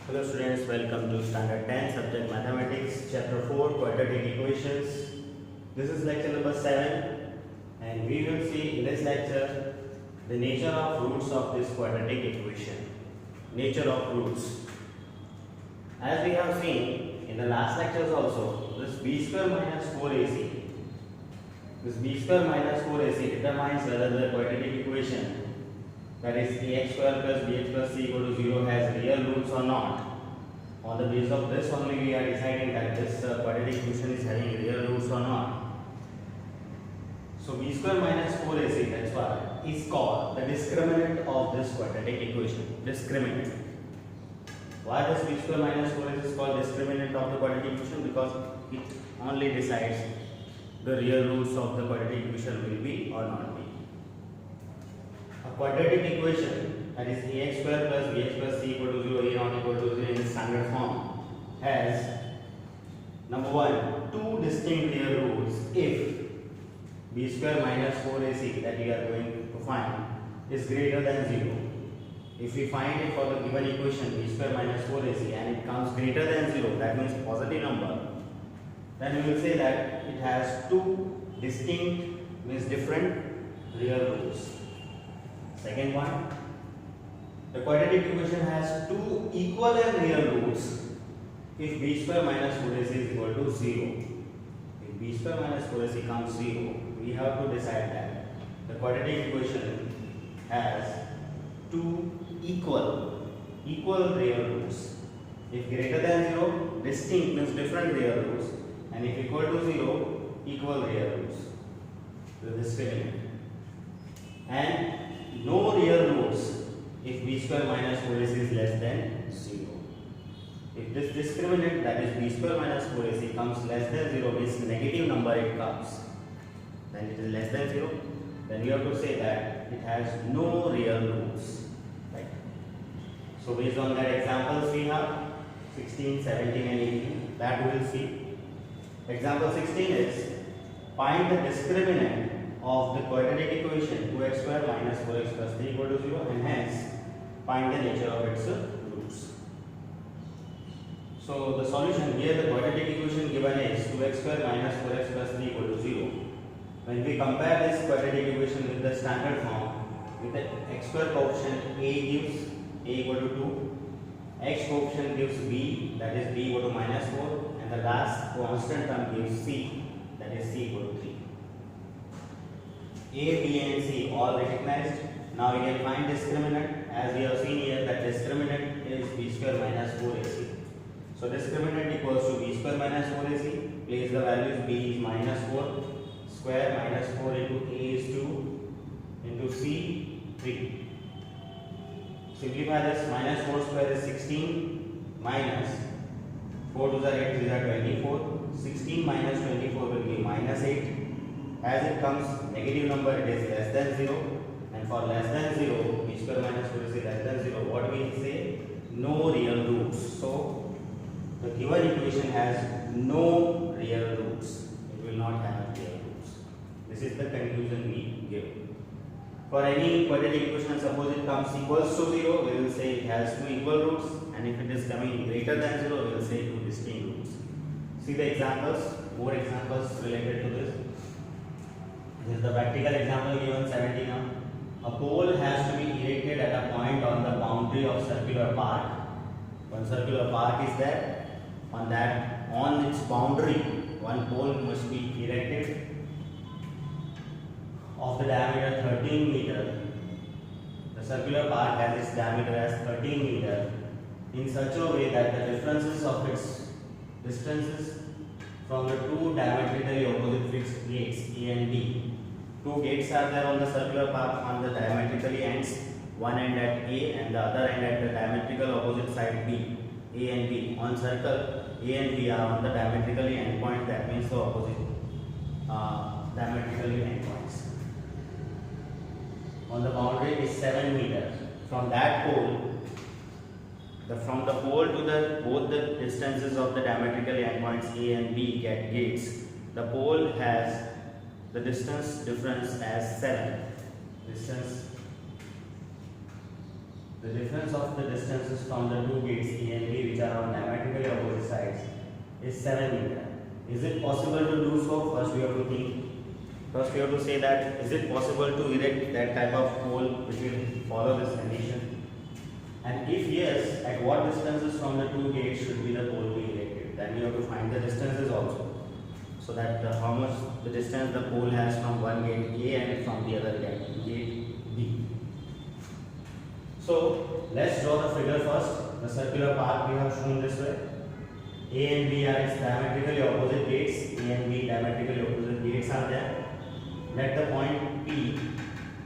Hello students, welcome to Standard 10 Subject Mathematics, Chapter 4, Quadratic Equations. This is lecture number 7 and we will see in this lecture the nature of roots of this quadratic equation. Nature of roots. As we have seen in the last lectures also, this b square minus 4ac, this b square minus 4ac determines whether the quadratic equation, that is ax square plus bx plus c equal to 0, has real roots or not. On the basis of this only we are deciding that this quadratic equation is having real roots or not. So b square minus 4ac, that's why, is called the discriminant of this quadratic equation. Discriminant. Why this b square minus 4ac is called discriminant of the quadratic equation? Because it only decides the real roots of the quadratic equation will be or not be. A quadratic equation, that is ax square plus bx plus c equal to 0, a not equal to 0 in standard form, has number 1, two distinct real roots if b square minus 4ac that we are going to find is greater than 0. If we find it for the given equation b square minus 4ac and it comes greater than 0, that means positive number, then we will say that it has two distinct, means different real roots. Second one, the quadratic equation has two equal and real roots if b square minus 4ac is equal to 0. If b square minus 4ac comes 0, we have to decide that the quadratic equation has two equal real roots. If greater than 0, distinct means different real roots, and if equal to 0, equal real roots. The discriminant. And no real roots if b square minus 4ac is less than 0. If this discriminant, that is b square minus 4ac, comes less than 0, means negative number it comes, then it is less than 0, then we have to say that it has no real roots. Right? So based on that examples we have 16, 17 and 18, that we will see. Example 16 is, find the discriminant of the quadratic equation 2x square minus 4x plus 3 equal to 0, and hence find the nature of its roots. So the solution here, the quadratic equation given is 2x square minus 4x plus 3 equal to 0. When we compare this quadratic equation with the standard form, with the x square coefficient a gives a equal to 2, x coefficient gives b, that is b equal to minus 4, and the last constant term gives c, that is c equal to 3. A, B and C all recognized. Now we can find discriminant. As we have seen here that discriminant is b square minus 4ac. So discriminant equals to b square minus 4ac. Place the values. B is minus 4 square minus 4 into a is 2 into c 3. Simplify this. Minus 4 square is 16 minus 4 to the 8 is 24. 16 minus 24 will be minus 8. As it comes negative number, it is less than 0, and for less than 0, b square minus 4 is less than 0, what we say? No real roots. So the given equation has no real roots. It will not have real roots. This is the conclusion we give. For any quadratic equation, suppose it comes equals to 0, we will say it has two equal roots, and if it is coming greater than 0, we will say two distinct roots. See the examples, more examples related to this. This is the practical example given 17 now. A pole has to be erected at a point on the boundary of circular park. One circular park is there. On its boundary, one pole must be erected of the diameter 13 meter. The circular park has its diameter as 13 meter in such a way that the differences of its distances from the two diametrically opposite fixed gates A and B. Two gates are there on the circular path on the diametrically ends, one end at A and the other end at the diametrical opposite side B. A and B. On circle, A and B are on the diametrically end point, that means the opposite diametrically end points. On the boundary is 7 meters. From that pole, from the pole to both the distances of the diametrically end points A and B get gates. The pole has the distance difference as 7. Distance the difference of the distances from the two gates A and B, which are on diametrically opposite sides, is 7 meter. Is it possible to do so? First we have to think. First we have to say that is it possible to erect that type of pole which will follow this condition? And if yes, at what distances from the two gates should be the pole be erected? Then we have to find the distances also. So that how much the distance the pole has from one gate A and from the other gate B. So let's draw the figure first. The circular path we have shown this way. A and B are its diametrically opposite gates. A and B diametrically opposite gates are there. Let the point P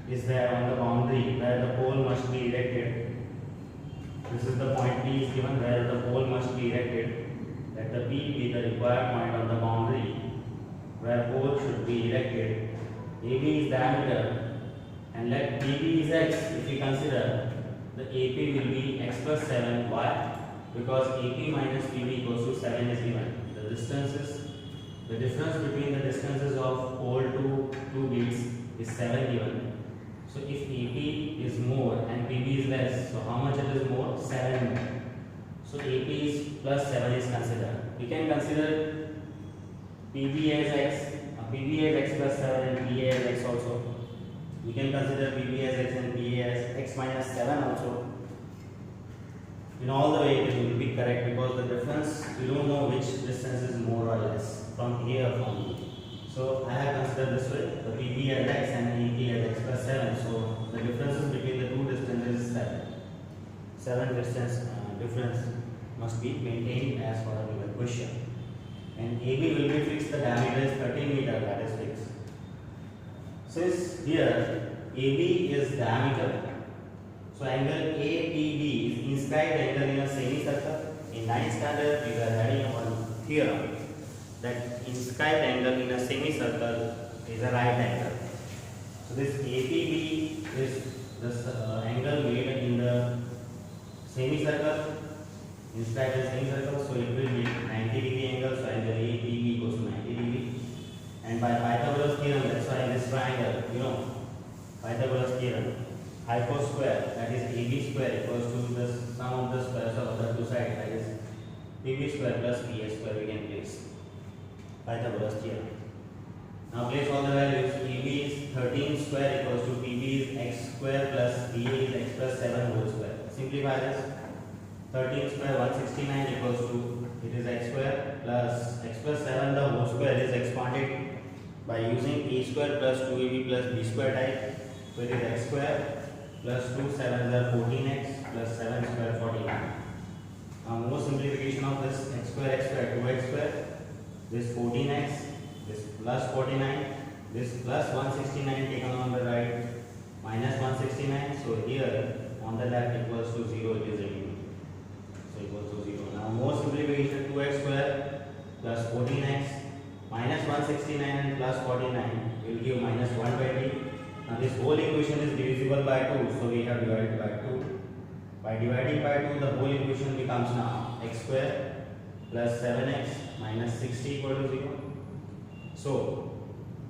is there on the boundary where the pole must be erected. This is the point P is given where the pole must be erected. Let the P be the required point on the boundary where pole should be erected. AB is diameter and let PB is x. If we consider the AP will be x plus 7. Why? Because AP minus PB equals to 7 is given. The difference between the distances of pole to two gates is 7 given. So if AP is more and PB is less, so how much it is more? 7 more. So AP is plus 7 is considered. We can consider PB as x, PB as x plus 7 and PA as x also. We can consider PB as x and PA as x minus 7 also. In all the way it will be correct because the difference, we don't know which distance is more or less from A or from B. So I have considered this way, the PB as x and AP as x plus 7. So the differences between the two distances is 7. 7 distance difference must be maintained as per the given question. And AB will be fixed, the diameter is 13 meter, that is fixed. Since here AB is diameter, so angle APB is inscribed angle in a semicircle. In 9th standard we were having one theorem that inscribed angle in a semicircle is a right angle. So this APB is the angle made in the semicircle, inscribed as semicircle, so it will be 90 degree angle, so angle APB equals to 90 degree. And by Pythagoras theorem, that's why in this triangle, Pythagoras theorem, hypo square, that is AB square equals to the sum of the squares of the two sides, that is PB square plus PA square, we can place Pythagoras theorem. Now place all the values. AB is 13 square equals to PB is x square plus PA is x plus 7 whole square. Simplify this. 13 square 169 equals to, it is x square plus x plus 7, the whole square is expanded by using a square plus 2ab plus b square type. So it is x square plus 2 7s are 14x plus 7 square 49. Now more simplification of this x square 2x square, this 14x, this plus 49, this plus 169 taken on the right, minus 169. So here on the left equals to 0, it is remaining. So equals to 0. Now more simplification, 2x square plus 14x minus 169 and plus 49 will give minus 120. Now this whole equation is divisible by 2, so we have divided by 2. By dividing by 2, the whole equation becomes now x square plus 7x minus 60 equal to 0. So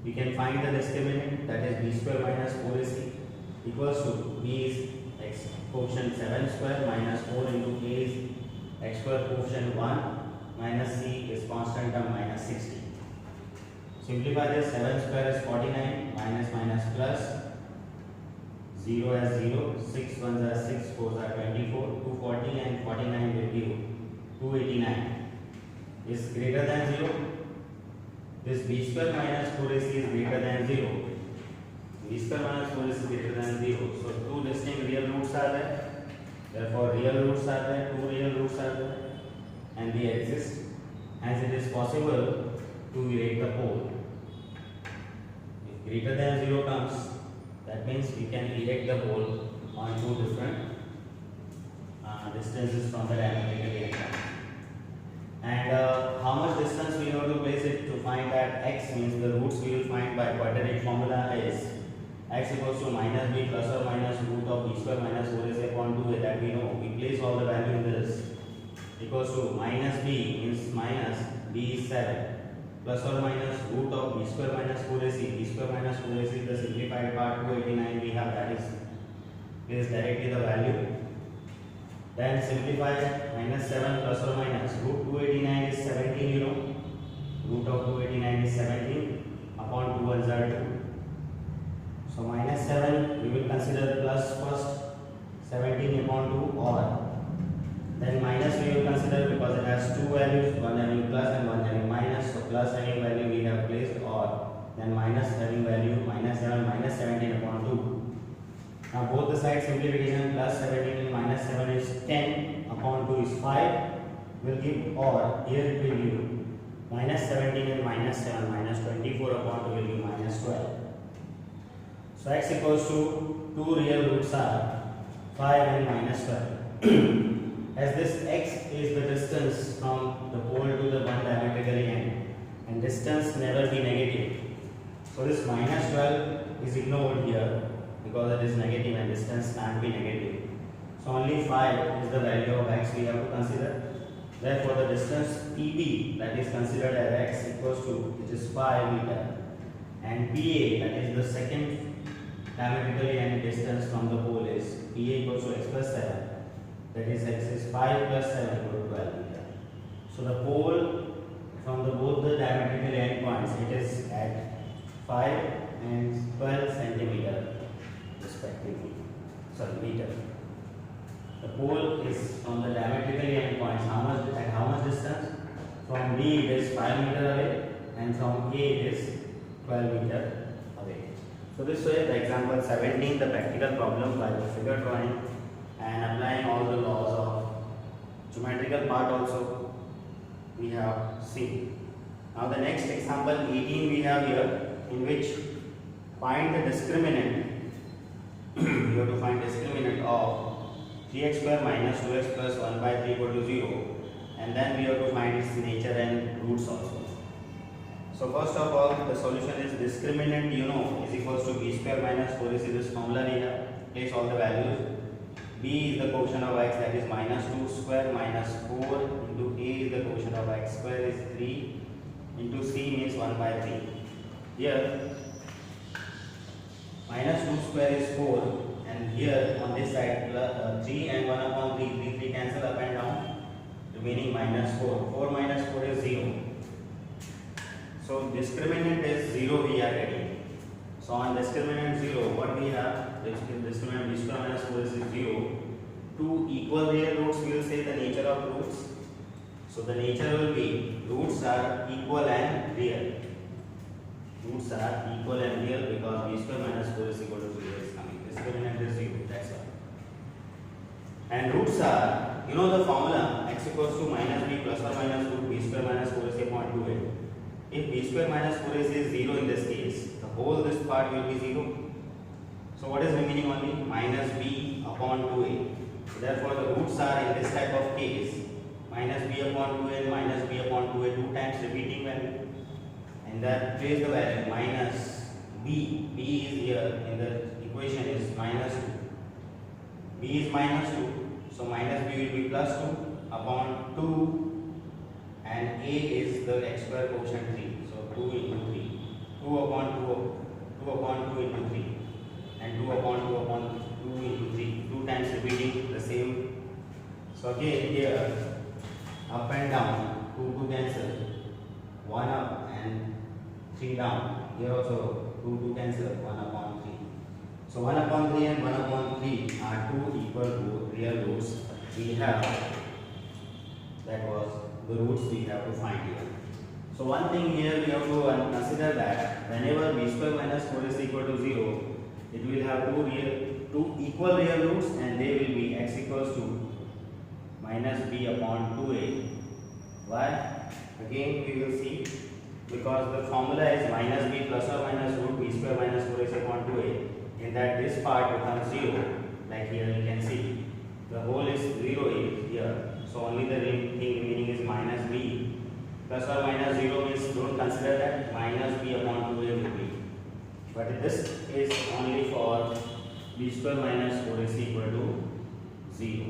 we can find the discriminant, that is b square minus 4ac equals to b is x quotient 7 square minus 4 into a is x square quotient 1 minus c is constant term minus 60. Simplify this, 7 square is 49 minus minus plus 0 as 0, 6 ones are 6, 4s are 24, 240 and 49 will give 289 is greater than 0. This b square minus 4ac is greater than 0. B square minus 4ac is greater than 0. So two distinct real roots are there. Therefore real roots are there, two real roots are there and they exist. Hence it is possible to erect the pole. If greater than 0 comes, that means we can erect the pole on two different distances from the diametrical area. And how much distance we have to place it to find that x means the roots we will find by quadratic formula is x equals to minus b plus or minus root of b square minus 4ac upon 2a, that we know. We place all the value in this equals to minus b means minus b is 7 plus or minus root of b square minus 4ac. B square minus 4ac is the simplified part, 289 we have, that is directly the value Then simplify minus 7 plus or minus root 289 is 17, you know. Root of 289 is 17 upon 2 ones are 2. So minus 7 we will consider plus first, 17 upon 2 or. Then minus we will consider because it has two values, one having plus and one having minus. So plus having value we have placed or. Then minus having value minus 7 minus 17 upon 2. Now both the sides simplification plus 17 and minus 7 is 10 upon 2 is 5 will give or here it will give minus 17 and minus 7 minus 24 upon 2 will give minus 12. So x equals to two real roots are 5 and minus 12. As this x is the distance from the pole to the one diametrically end and distance never be negative. So this minus 12 is ignored here because it is negative and distance can't be negative. So only 5 is the value of x we have to consider. Therefore the distance PB that is considered as x equals to, which is 5 meter, and PA that is the second diametrically end distance from the pole is PA equals to x plus 7, that is x is 5 plus 7 equal to 12 meter. So the pole from both the diametrically end points it is at 5 and 12 centimeter respectively. Sorry, meter. The pole is from the diametrically end points. At how much distance? From B it is 5 meter away and from A it is 12 meter away. So this way the example 17, the practical problem by the figure drawing and applying all the laws of geometrical part also we have seen. Now the next example 18 we have here, in which find the discriminant. You have to find discriminant of 3x square minus 2x plus 1 by 3 equal to 0, and then we have to find its nature and roots also. So first of all the solution is discriminant, you know, is equals to b square minus 4 is this formula we have. Place all the values. B is the quotient of x, that is minus 2 square minus 4 into A is the quotient of x square is 3 into C means 1 by 3. Here minus 2 square is 4 and here on this side 3 and 1 upon 3, 3 cancel up and down, remaining minus 4. 4 minus 4 is 0. So discriminant is 0 we are getting. So on discriminant 0 what we have, discriminant b square minus 4 is 0. Two equal real roots, we will say the nature of roots. So the nature will be roots are equal and real. Roots are equal and real because b square minus 4 is equal to 0 is coming. Discriminant is 0, that's why. And roots are, you know the formula, x equals to minus b plus or minus root b square minus 4 is 0.28. If b square minus 4 is 0 in this case, the whole this part will be 0. So what is remaining only? Minus b upon 2a. So therefore the roots are in this type of case minus b upon 2a and minus b upon 2a, 2 times repeating value. And that place the value minus b. B is here in the equation is minus 2. B is minus 2. So minus b will be plus 2 upon 2 and a is the x square quotient 3. So 2 into 3. 2 upon 2 upon 2 into 3 and 2 upon 2 upon 2 into 3. 2 times repeating the same. So again here up and down 2 cancel, 1 up and 3 down. Here also 2 cancel, 1 upon 3. So 1 upon 3 and 1 upon 3 are two equal real roots we have. That was the roots we have to find here. So one thing here we have to consider that whenever b square minus 4 is equal to 0, it will have two equal real roots and they will be x equals to minus b upon 2a. Why? Again we will see, because the formula is minus b plus or minus root b square minus 4 is upon 2a. In that this part becomes 0, like here you can see. The whole is 0 is here. So only the thing remaining is minus b. Plus or minus 0 means don't consider that, minus b upon 2a will be. But this is only for b square minus 4 is equal to 0.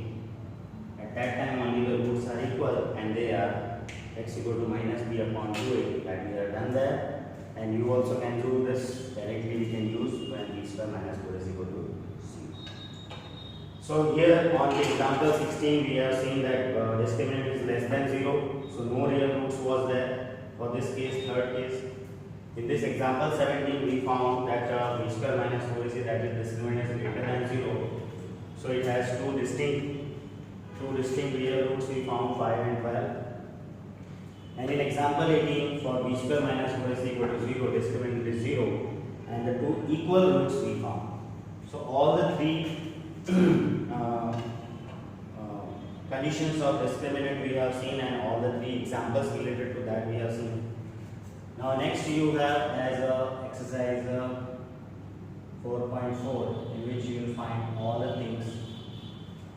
At that time only the roots are equal and they are x equal to minus b upon 2a, that we have done there. And you also can do this directly, we can use when b square minus 4 is equal to 0. So here on the example 16 we have seen that discriminant is less than 0. So no real roots was there for this case, third case. In this example 17 we found that b square minus 4ac, that is discriminant is greater than 0. So it has two distinct real roots we found, 5 and 12. And in example 18 for b square minus 4ac equal to 0, discriminant is 0 and the two equal roots we found. So all the three conditions of discriminant we have seen and all the three examples related to that we have seen. Now next you have as a exercise 4.4 in which you will find all the things,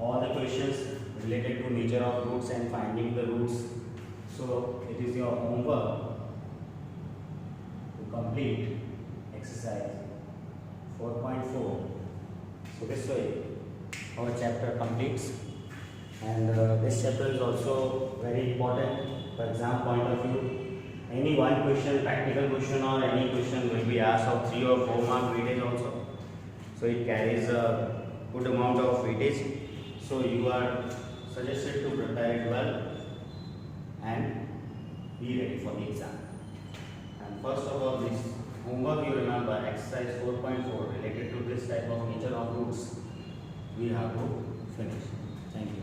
all the questions related to nature of roots and finding the roots. So it is your homework to complete exercise 4.4. So this way our chapter completes, and this chapter is also very important for exam point of view. Any one question, practical question or any question will be asked of 3 or 4 mark weightage also. So it carries a good amount of weightage. So you are suggested to prepare it well and be ready for the exam. And first of all, this homework you remember, exercise 4.4 related to this type of nature of roots we have to finish. Thank you.